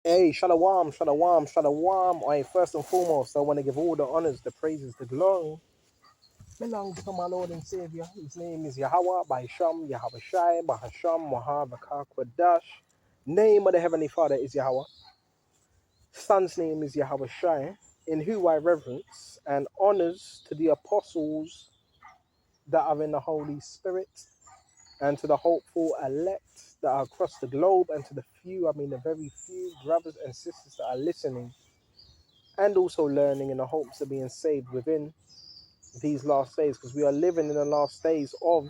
Hey, shalom, shalom, shalom. Hey, first and foremost, I want to give all the honors, the praises, the glory belongs to my Lord and Savior. His name is Yahweh, by Sham, Yahawashi, by Hasham, Wahavaka, Kwadash. Name of the Heavenly Father is Yahweh. Son's name is Yahawashi, in who I reverence, and honors to the apostles that are in the Holy Spirit, and to the hopeful elect that are across the globe, and to the few, the very few brothers and sisters that are listening and also learning in the hopes of being saved within these last days, because we are living in the last days of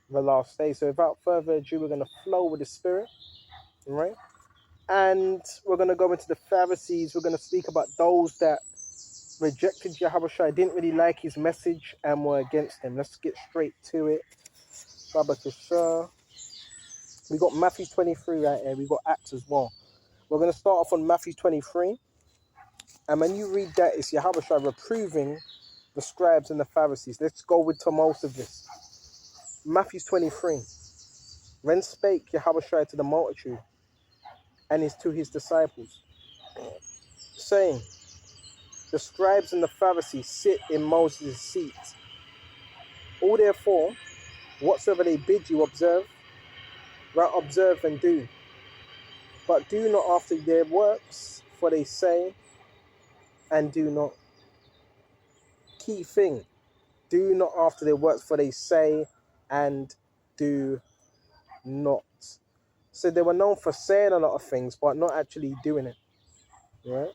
the last days. So without further ado, we're going to flow with the Spirit, right? And we're going to go into the Pharisees. We're going to speak about those that rejected Yahawashi, didn't really like his message, and were against him. Let's get straight to it. Baba Kishar. We got Matthew 23 right here. We got Acts as well. We're going to start off on Matthew 23. And when you read that, it's Yahawashi reproving the scribes and the Pharisees. Let's go with to most of this. Matthew 23. Then spake Yahawashi to the multitude and to his disciples, saying, the scribes and the Pharisees sit in Moses' seat. All therefore, whatsoever they bid you observe, right, observe and do. But do not after their works, for they say and do not. Key thing. Do not after their works, for they say and do not. So they were known for saying a lot of things, but not actually doing it. Right?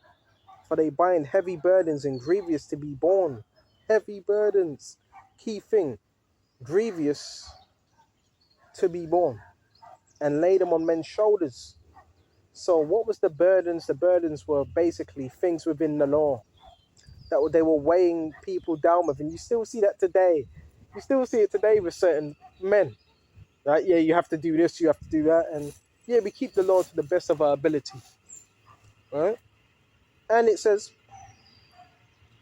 For they bind heavy burdens and grievous to be borne. Heavy burdens. Key thing. Grievous to be borne. And lay them on men's shoulders. So what was the burdens? The burdens were basically things within the law that they were weighing people down with. And you still see that today. You still see it today with certain men. Right? Yeah, you have to do this, you have to do that. And yeah, we keep the law to the best of our ability. Right? And it says,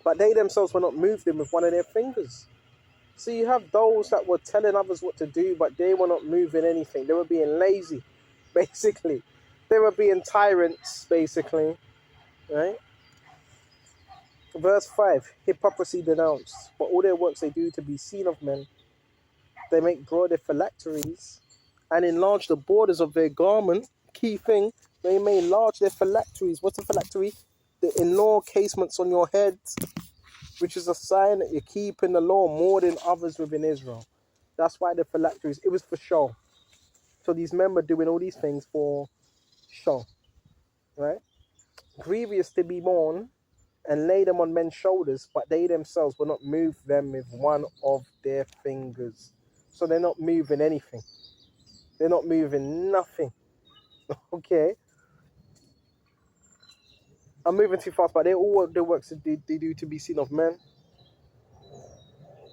but they themselves were not moved them with one of their fingers. So you have those that were telling others what to do, but they were not moving anything. They were being lazy, basically. They were being tyrants, basically. Right? Verse 5, hypocrisy denounced. But all their works they do to be seen of men. They make broad their phylacteries and enlarge the borders of their garment. Key thing, they may enlarge their phylacteries. What's a phylactery? The in-law casements on your head, which is a sign that you're keeping the law more than others within Israel. That's why the phylacteries, it was for show. So these men were doing all these things for show, right? Grievous to be borne and lay them on men's shoulders, but they themselves will not move them with one of their fingers. So they're not moving anything. They're not moving nothing. Okay? I'm moving too fast, but they all the works that they do to be seen of men.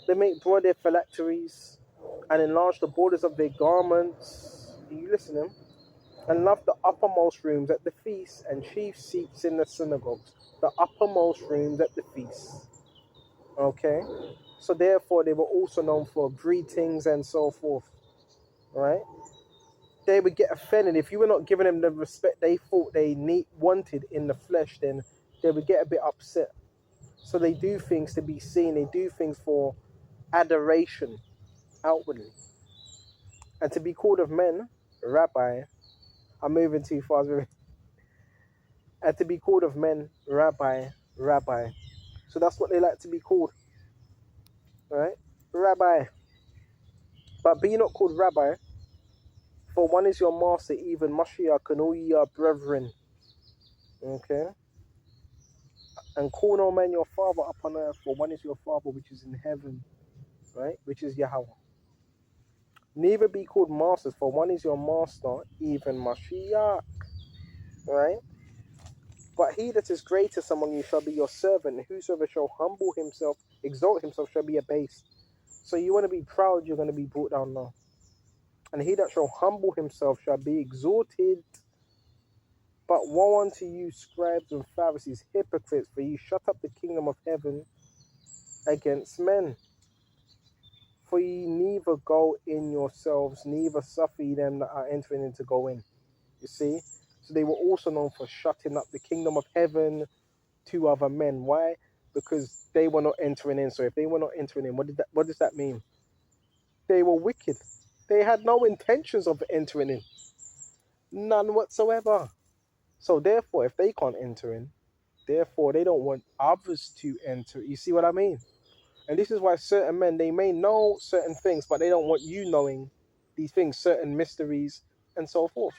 They make broad their phylacteries and enlarge the borders of their garments. Are you listening? And love the uppermost rooms at the feast and chief seats in the synagogues. The uppermost rooms at the feast. Okay? So therefore, they were also known for greetings and so forth. Right? They would get offended. If you were not giving them the respect they thought they wanted in the flesh, then they would get a bit upset. So they do things to be seen. They do things for adoration outwardly. And to be called of men, rabbi, I'm moving too fast. And to be called of men, rabbi, rabbi. So that's what they like to be called. Right? Rabbi. But be not called rabbi, for one is your master, even Mashiach, and all ye are brethren. Okay? And call no man your father upon earth, for one is your father which is in heaven. Right? Which is Yahweh. Neither be called masters, for one is your master, even Mashiach. Right? But he that is greatest among you shall be your servant, and whosoever shall humble himself, exalt himself, shall be abased. So you want to be proud, you're going to be brought down low. And he that shall humble himself shall be exalted. But woe unto you, scribes and Pharisees, hypocrites, for ye shut up the kingdom of heaven against men. For ye neither go in yourselves, neither suffer ye them that are entering in to go in. You see? So they were also known for shutting up the kingdom of heaven to other men. Why? Because they were not entering in. So if they were not entering in, what does that mean? They were wicked. They had no intentions of entering in. None whatsoever. So therefore, if they can't enter in, therefore they don't want others to enter. You see what I mean? And this is why certain men, they may know certain things, but they don't want you knowing these things, certain mysteries, and so forth.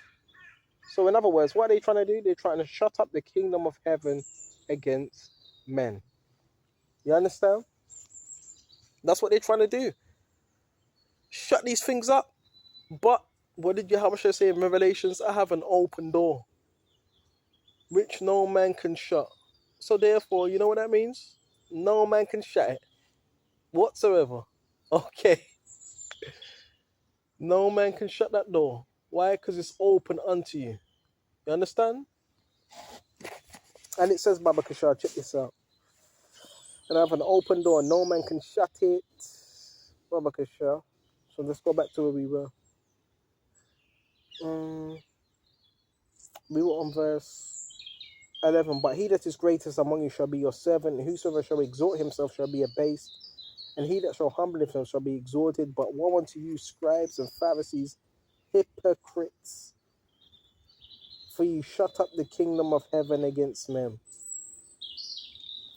So in other words, what are they trying to do? They're trying to shut up the kingdom of heaven against men. You understand? That's what they're trying to do. Shut these things up. But what did Yahawashi say in Revelations? I have an open door, which no man can shut. So therefore, you know what that means? No man can shut it whatsoever. Okay. No man can shut that door. Why? Because it's open unto you. You understand? And it says, Baba Kishar, check this out. And I have an open door, no man can shut it. Baba Kishar. So let's go back to where we were. We were on verse 11. But he that is greatest among you shall be your servant, and whosoever shall exalt himself shall be abased, and he that shall humble himself shall be exalted. But woe unto you, scribes and Pharisees, hypocrites, for ye shut up the kingdom of heaven against men.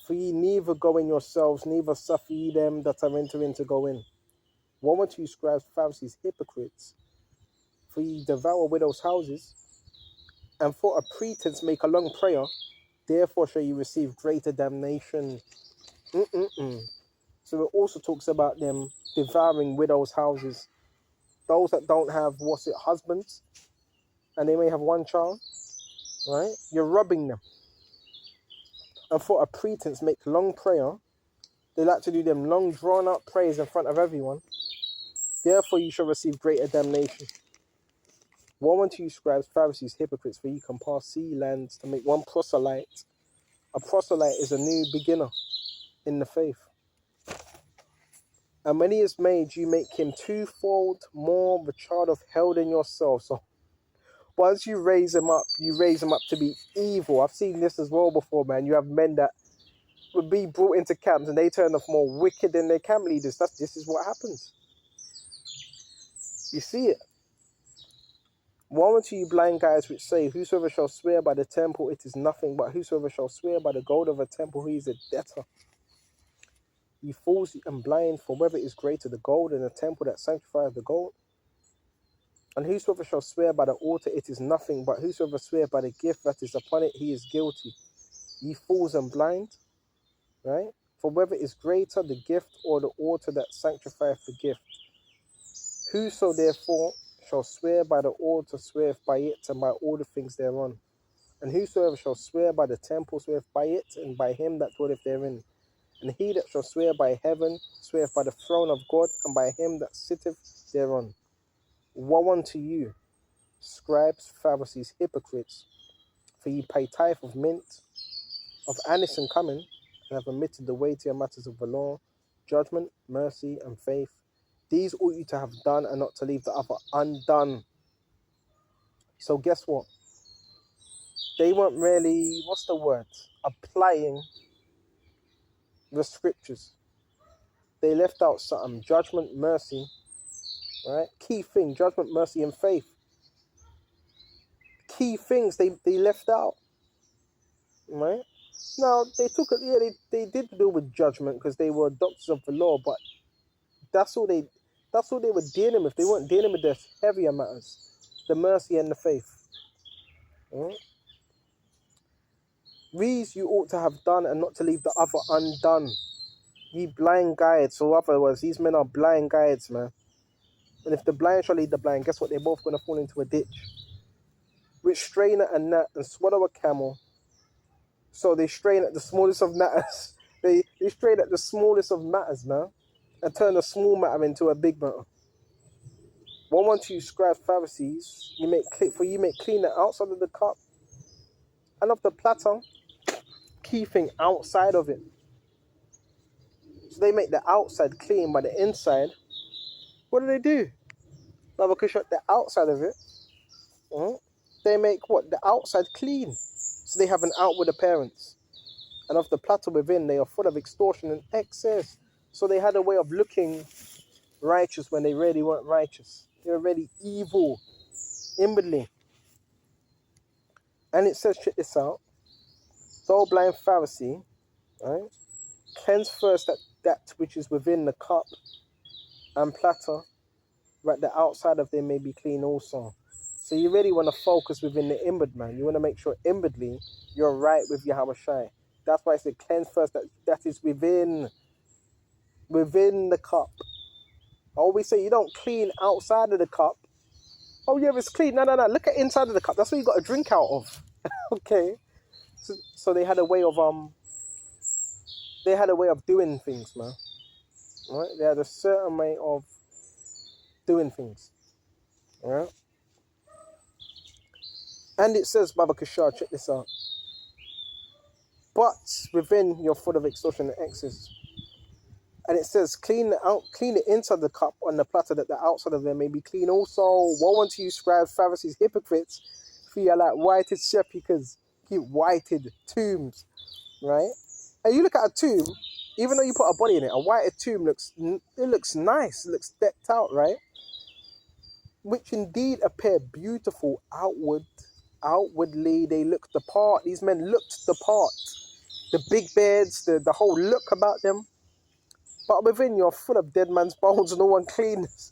For ye neither go in yourselves, neither suffer ye them that are entering to go in. Woe unto you, scribes, Pharisees, hypocrites, for ye devour widows' houses, and for a pretense make a long prayer, therefore shall you receive greater damnation. So it also talks about them devouring widows' houses. Those that don't have, husbands, and they may have one child, right? You're robbing them. And for a pretense make long prayer. They like to do them long drawn out prayers in front of everyone. Therefore you shall receive greater damnation. Woe unto you, scribes, Pharisees, hypocrites, for ye can pass sea lands to make one proselyte. A proselyte is a new beginner in the faith. And when he is made, you make him twofold more the child of hell than yourself. So once you raise him up to be evil. I've seen this as well before, man. You have men that would be brought into camps and they turn off more wicked than their camp leaders. This is what happens. You see it. Woe unto you, blind guides, which say, whosoever shall swear by the temple, it is nothing, but whosoever shall swear by the gold of a temple, he is a debtor. Ye fools and blind, for whether is greater, the gold in the temple that sanctifieth the gold? And whosoever shall swear by the altar, it is nothing, but whosoever swear by the gift that is upon it, he is guilty. Ye fools and blind, right? For whether is greater, the gift or the altar that sanctifieth the gift? Whoso therefore shall swear by the altar, sweareth by it, and by all the things thereon. And whosoever shall swear by the temple, sweareth by it, and by him that dwelleth therein. And he that shall swear by heaven, sweareth by the throne of God, and by him that sitteth thereon. Woe unto you, scribes, Pharisees, hypocrites, for ye pay tithe of mint, of anise and cumin, and have omitted the weightier matters of the law, judgment, mercy, and faith. These ought you to have done, and not to leave the other undone. So guess what? They weren't really, applying the scriptures. They left out something. Judgment, mercy, right? Key thing, judgment, mercy, and faith. Key things they left out, right? Now, they did deal with judgment because they were doctors of the law, but that's all they were dealing with. They weren't dealing with the heavier matters, the mercy and the faith. Right? These you ought to have done, and not to leave the other undone. Ye blind guides. So in other words, these men are blind guides, man. And if the blind shall lead the blind, guess what? They're both going to fall into a ditch. Which strain at a gnat and swallow a camel. So they strain at the smallest of matters. They strain at the smallest of matters, man. And turn a small matter into a big matter. Woe unto you, scribes, Pharisees, you make clean the outside of the cup and of the platter, keeping outside of it. So they make the outside clean, but the inside, what do? Now, because the outside of it, they make what? The outside clean. So they have an outward appearance. And of the platter within, they are full of extortion and excess. So they had a way of looking righteous when they really weren't righteous. They were really evil inwardly. And it says, check this out. Thou blind Pharisee, right? Cleanse first that which is within the cup and platter, that the outside of them may be clean also. So you really want to focus within the inward, man. You want to make sure inwardly you're right with Yahawashi. That's why I said cleanse first that is within the cup. I always say you don't clean outside of the cup. Oh yeah, it's clean. No. Look at inside of the cup. That's what you got to drink out of. Okay. So they had a way of doing things, man. Right? They had a certain way of doing things. Right? And it says, Baba Kishar, check this out. But within you're full of extortion and excess. And it says, clean the inside of the cup on the platter, that the outside of them may be clean also. Woe unto you, scribes, Pharisees, hypocrites, for you are like whited sepulchres, keep whited tombs, right? And you look at a tomb, even though you put a body in it, a whited tomb looks nice, it looks decked out, right? Which indeed appear beautiful outwardly. They look the part. These men looked the part. The big beards, the whole look about them. But within you're full of dead man's bones and all uncleanness.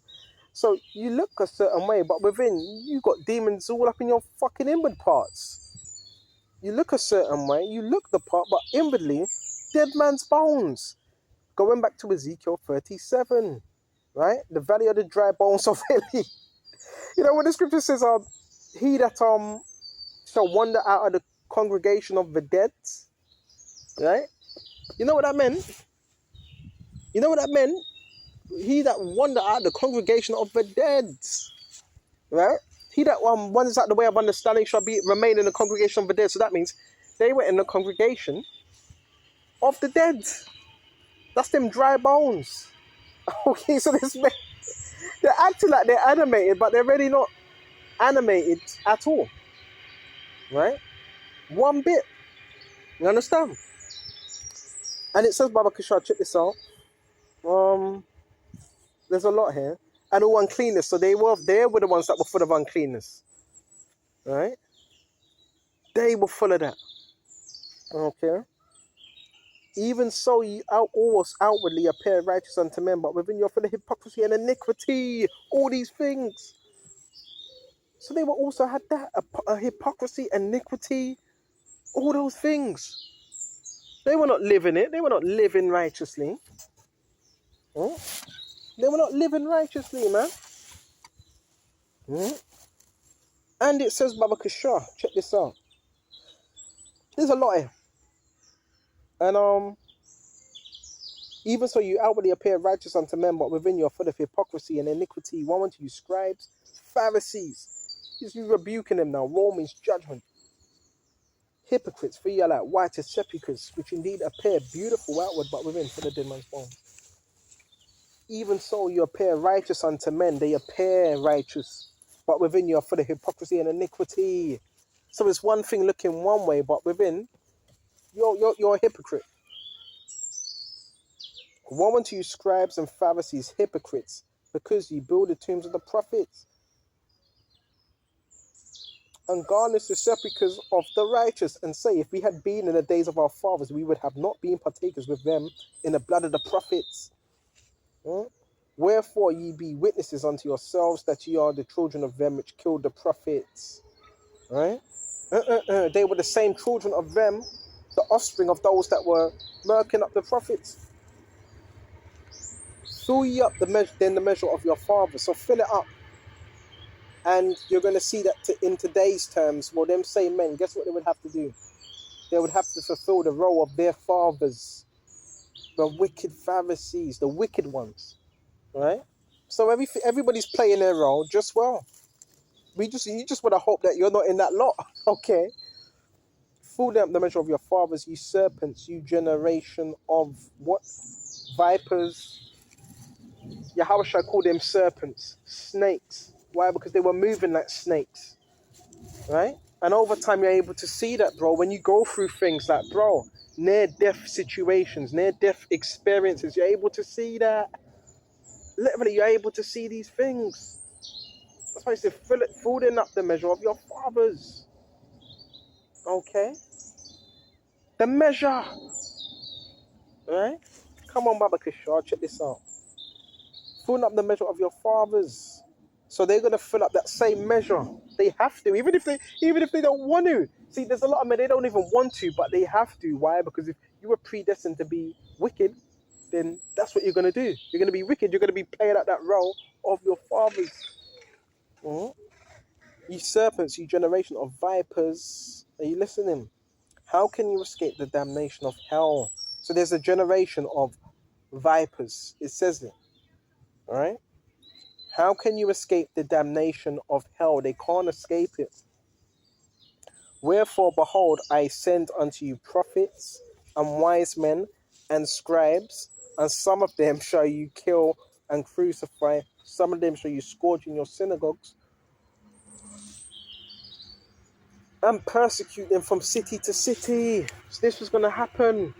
So you look a certain way, but within you got demons all up in your fucking inward parts. You look a certain way, you look the part, but inwardly, dead man's bones. Going back to Ezekiel 37, right? The valley of the dry bones of Eli. You know what the scripture says, he that shall wander out of the congregation of the dead, right? You know what that meant? He that wander out of the congregation of the dead, right? He that wanders out the way of understanding shall remain in the congregation of the dead. So that means they were in the congregation of the dead. That's them dry bones. Okay, so they're acting like they're animated, but they're really not animated at all, right? One bit. You understand? And it says, Baba Kishar, check this out. There's a lot here. And all uncleanness. So they were the ones that were full of uncleanness. Right? They were full of that. Okay? Even so, you almost outwardly appear righteous unto men, but within you're full of hypocrisy and iniquity. All these things. So they were also had that. A hypocrisy, iniquity. All those things. They were not living it. They were not living righteously. Huh? They were not living righteously, man. And it says, Baba Kishar, check this out. There's a lot here. And even so you outwardly appear righteous unto men, but within you are full of hypocrisy and iniquity. Woe unto you, scribes, Pharisees. He's rebuking them now. Romans judgment. Hypocrites, for ye are like white as sepulchres, which indeed appear beautiful outward, but within full of dead man's bones. Even so you appear righteous unto men. They appear righteous, but within you are full of hypocrisy and iniquity. So it's one thing looking one way, but within you're a hypocrite. Woe unto you, scribes and Pharisees, hypocrites, because you build the tombs of the prophets and garnish the sepulchres of the righteous, and say, if we had been in the days of our fathers, we would have not been partakers with them in the blood of the prophets. Wherefore ye be witnesses unto yourselves that ye are the children of them which killed the prophets. Right? They were the same children of them, the offspring of those that were murking up the prophets. Fill ye up the measure of your father. So fill it up. And you're going to see that in today's terms, well, them same men, guess what they would have to do? They would have to fulfill the role of their fathers. The wicked Pharisees, the wicked ones. Right? So everybody's playing their role just well. You just want to hope that you're not in that lot. Okay? Fill up the measure of your fathers, you serpents, you generation of what? Vipers. Yahawashi called them serpents, snakes. Why? Because they were moving like snakes. right? And over time, you're able to see that, bro. When you go through things like, bro, near-death situations, near-death experiences, you're able to see that. Literally, you're able to see these things. That's why I say, filling up the measure of your fathers. Okay? The measure. Right? Come on, Baba Kishar, check this out. Filling up the measure of your fathers. So they're gonna fill up that same measure. They have to, even if they don't want to. See, there's a lot of men they don't even want to, but they have to. Why? Because if you were predestined to be wicked, then that's what you're gonna do. You're gonna be wicked. You're gonna be playing out that role of your fathers. Mhm. You serpents, you generation of vipers. Are you listening? How can you escape the damnation of hell? So there's a generation of vipers. It says it. All right. How can you escape the damnation of hell? They can't escape it. Wherefore, behold, I send unto you prophets and wise men and scribes, and some of them shall you kill and crucify, some of them shall you scourge in your synagogues, and persecute them from city to city. So this was going to happen.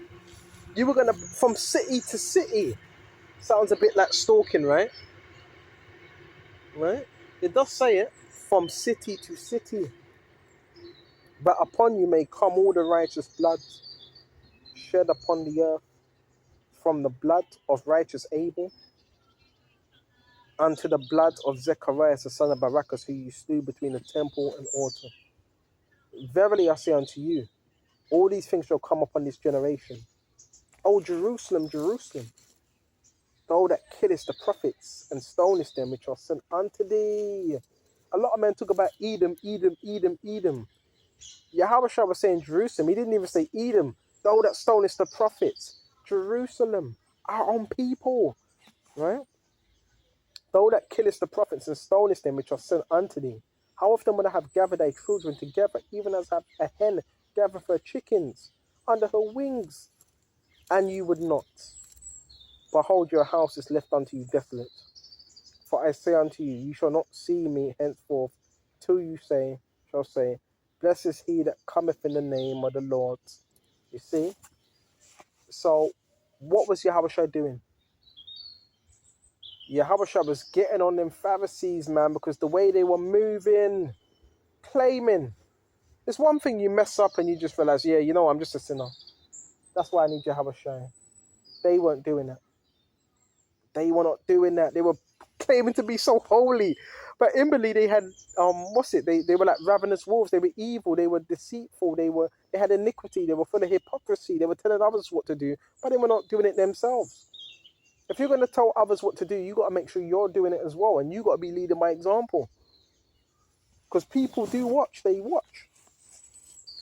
You were going to, from city to city. Sounds a bit like stalking, right? Right? It does say it, from city to city. But upon you may come all the righteous blood shed upon the earth, from the blood of righteous Abel unto the blood of Zechariah the son of Barakas, who you slew between the temple and altar. Verily I say unto you, all these things shall come upon this generation. O Jerusalem, Jerusalem, thou that killest the prophets and stonest them which are sent unto thee. A lot of men talk about Edom, Edom, Edom, Edom. Yahawashi was saying Jerusalem. He didn't even say Edom. Thou that stonest the prophets. Jerusalem, our own people. Right? Thou that killest the prophets and stonest them which are sent unto thee. How often would I have gathered thy children together, even as have a hen gather her chickens under her wings, and you would not? Behold, your house is left unto you desolate. For I say unto you, you shall not see me henceforth, till you shall say, blessed is he that cometh in the name of the Lord. You see? So, what was Yahawashi doing? Yahawashi was getting on them Pharisees, man, because the way they were moving, claiming. It's one thing you mess up and you just realize, yeah, you know, I'm just a sinner. That's why I need Yahawashi. They weren't doing that. They were not doing that. They were claiming to be so holy. But inwardly they had they were like ravenous wolves. They were evil, they were deceitful, they had iniquity, they were full of hypocrisy, they were telling others what to do, but they were not doing it themselves. If you're going to tell others what to do, you got to make sure you're doing it as well, and you got to be leading by example. Because people do watch, they watch.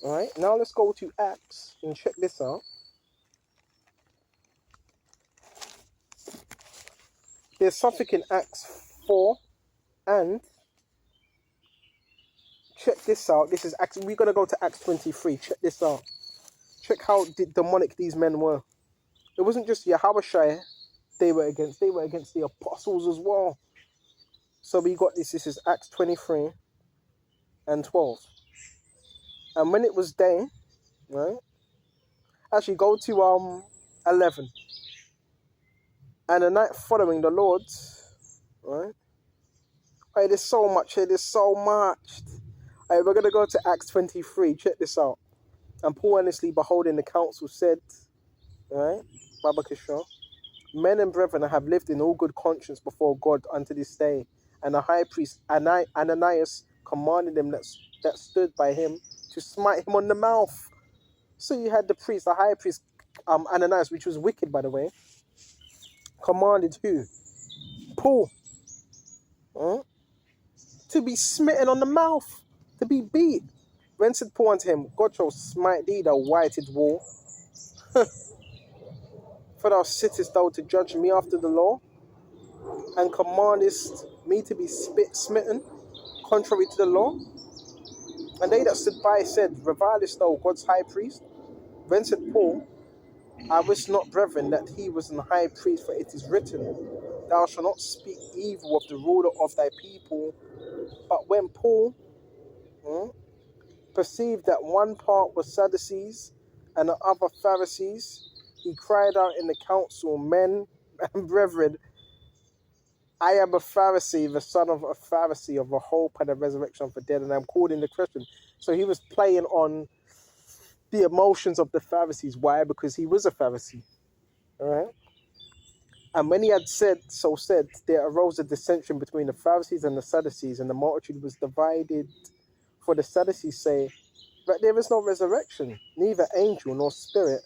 Alright, now let's go to Acts and check this out. There's something in Acts 4 and check this out. This is Acts. We're going to go to Acts 23. Check this out. Check how demonic these men were. It wasn't just Yahawashi they were against the apostles as well. So we got this. This is Acts 23 and 12. And when it was day, right? Actually, go to 11. And the night following, the Lord, right? Hey, there's so much here. There's so much. Hey, we're gonna go to Acts 23. Check this out. And Paul earnestly beholding the council said, right, Baba Kishore, men and brethren, I have lived in all good conscience before God unto this day. And the high priest Ananias commanded them that stood by him to smite him on the mouth. So you had the high priest Ananias, which was wicked, by the way, commanded who? Paul, to be smitten on the mouth, to be beat. When said Paul unto him, God shall smite thee, thou whited wall, for thou sittest thou to judge me after the law, and commandest me to be smitten contrary to the law? And they that stood by said, revilest thou God's high priest? Then said Paul, I wish not, brethren, that he was an high priest, for it is written, thou shalt not speak evil of the ruler of thy people. But when Paul perceived that one part was Sadducees and the other Pharisees, he cried out in the council, men and brethren, I am a Pharisee, the son of a Pharisee, of a hope and a resurrection of the dead, and I'm called in the Christian. So he was playing on the emotions of the Pharisees. Why? Because he was a Pharisee. All right. And when he had said, there arose a dissension between the Pharisees and the Sadducees, and the multitude was divided. For the Sadducees say that there is no resurrection, neither angel nor spirit.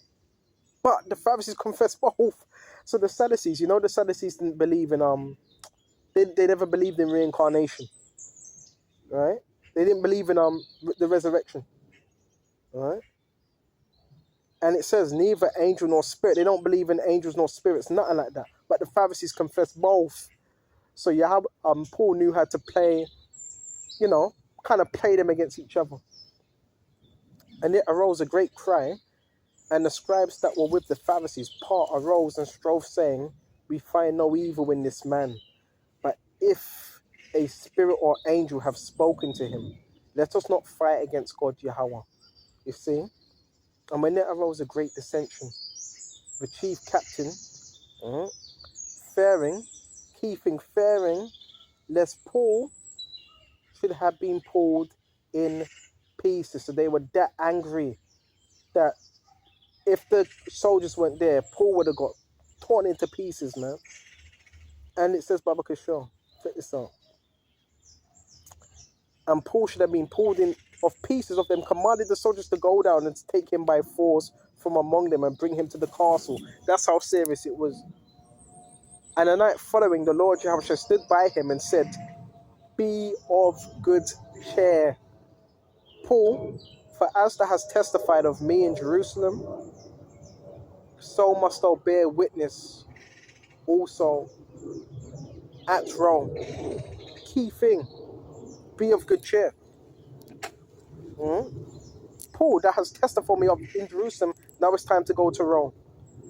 But the Pharisees confess both. So the Sadducees, the Sadducees didn't believe in they never believed in reincarnation, right? They didn't believe in the resurrection, right? And it says neither angel nor spirit. They don't believe in angels nor spirits, nothing like that. But the Pharisees confess both. So Paul knew how to play, kind of play them against each other. And it arose a great cry, and the scribes that were with the Pharisees part arose and strove, saying, we find no evil in this man. But if a spirit or angel have spoken to him, let us not fight against God Yahweh. You see? And when there arose a great dissension, the chief captain, fearing, lest Paul should have been pulled in pieces. So they were that angry that if the soldiers weren't there, Paul would have got torn into pieces, man. And it says, Baba Kishore, check this out. And Paul should have been pulled in of pieces of them, commanded the soldiers to go down and to take him by force from among them and bring him to the castle. That's how serious it was. And the night following, the Lord Yahawashi stood by him and said, be of good cheer, Paul, for as thou hast testified of me in Jerusalem, so must thou bear witness also at Rome. Key thing, be of good cheer. Paul, that has testified me of in Jerusalem, now it's time to go to Rome.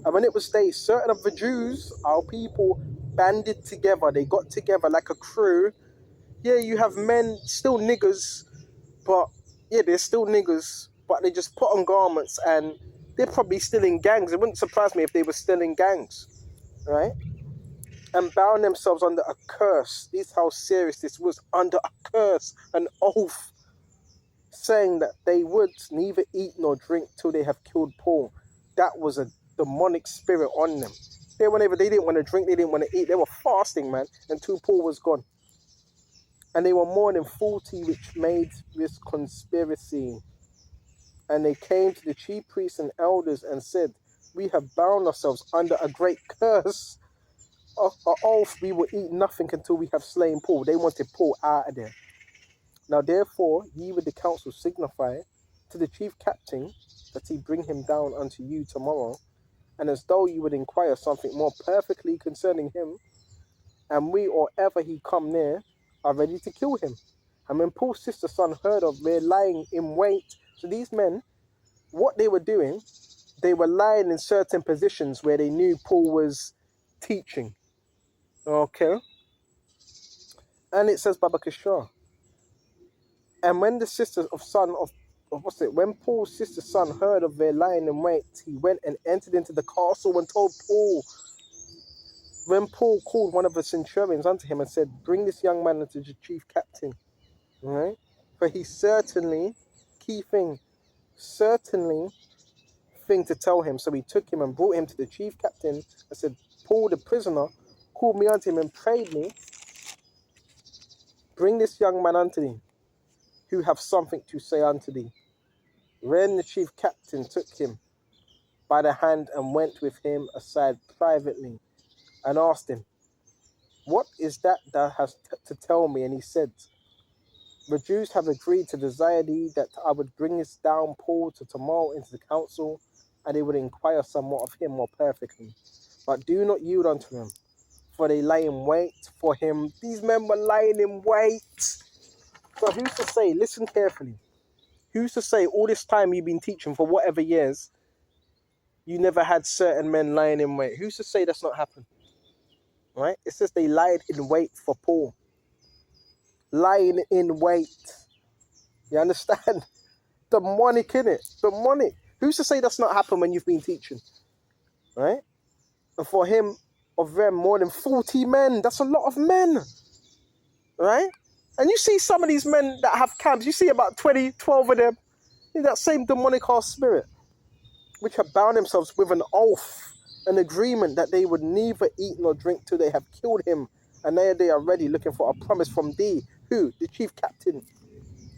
And when it was day, certain of the Jews, our people, banded together. They got together like a crew. Yeah, you have men, still niggers, but they're still niggers, but they just put on garments and they're probably still in gangs. It wouldn't surprise me if they were still in gangs, right? And bound themselves under a curse. This is how serious this was, under a curse, an oath, saying that they would neither eat nor drink till they have killed Paul. That was a demonic spirit on them. They didn't want to drink, they didn't want to eat. They were fasting, man, until Paul was gone. And they were more than 40 which made this conspiracy. And they came to the chief priests and elders and said, we have bound ourselves under a great curse. Of oath, we will eat nothing until we have slain Paul. They wanted Paul out of there. Now therefore, ye with the council signify to the chief captain that he bring him down unto you tomorrow, and as though you would inquire something more perfectly concerning him, and we or ever he come near are ready to kill him. And when Paul's sister's son heard of their lying in wait, so these men, what they were doing, they were lying in certain positions where they knew Paul was teaching. Okay? And it says, Baba Kishore, and when the sister of son of when Paul's sister's son heard of their lying in wait, he went and entered into the castle and told Paul. When Paul called one of the centurions unto him and said, bring this young man unto the chief captain, right? For he certainly thing to tell him. So he took him and brought him to the chief captain and said, Paul the prisoner called me unto him and prayed me, bring this young man unto thee, who have something to say unto thee. Then the chief captain took him by the hand and went with him aside privately and asked him, what is that thou hast to tell me? And he said, the Jews have agreed to desire thee that I would bring this down Paul to tomorrow into the council, and they would inquire somewhat of him more perfectly. But do not yield unto him, for they lie in wait for him. These men were lying in wait. So who's to say, listen carefully, who's to say all this time you've been teaching for whatever years, you never had certain men lying in wait? Who's to say that's not happened? Right? It says they lied in wait for Paul. Lying in wait. You understand? demonic, innit? Demonic. Who's to say that's not happened when you've been teaching? Right? And for him, of them, more than 40 men. That's a lot of men. Right? And you see some of these men that have camps, you see about 12 of them in that same demonic ass spirit, which have bound themselves with an oath, an agreement that they would neither eat nor drink till they have killed him. And there they are ready, looking for a promise from thee. Who? The chief captain.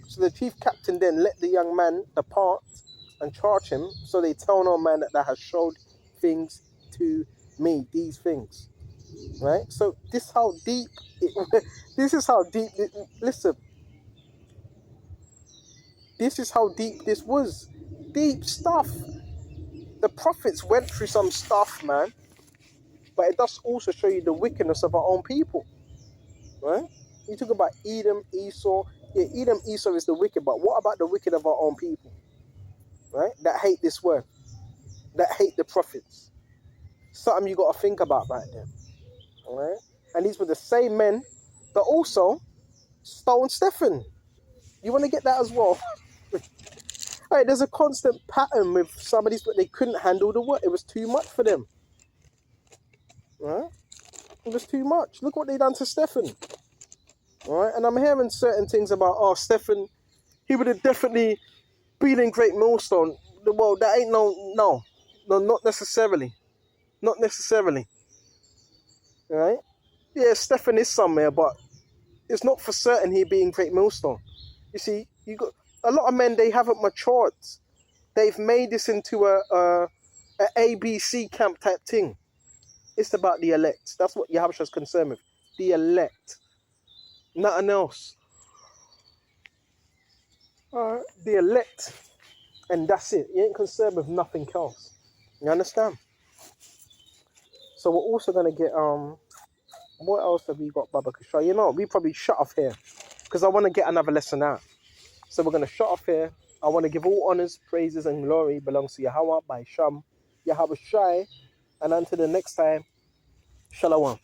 So the chief captain then let the young man depart and charge him. So they tell no man that thou hast showed things to me, these things. Right? So this how deep this is how deep listen. This is how deep this was. Deep stuff. The prophets went through some stuff, man. But it does also show you the wickedness of our own people. Right? You talk about Edom, Esau. Yeah, Edom, Esau is the wicked, but what about the wicked of our own people? Right? That hate this word. That hate the prophets. Something you got to think about right there. Alright? And these were the same men that also stoned Stephen. You want to get that as well? Right, there's a constant pattern with some of these, but they couldn't handle the word. It was too much for them. Right? It was too much. Look what they done to Stephen. Alright? And I'm hearing certain things about, oh, Stephen, he would have definitely been in Great Millstone. Well, that ain't no, not necessarily. Not necessarily. Right? Yeah, Stephen is somewhere, but it's not for certain he'd be in Great Millstone. You see, you got a lot of men, they haven't matured. They've made this into a ABC camp type thing. It's about the elect. That's what Yahawashi is concerned with. The elect. Nothing else. The elect. And that's it. You ain't concerned with nothing else. You understand? So we're also going to get, what else have we got, Baba Kashai? You know, we probably shut off here. Because I want to get another lesson out. So we're going to shut off here. I want to give all honors, praises, and glory belongs to Yahweh by Sham, Yahawashi. And until the next time, Shalom.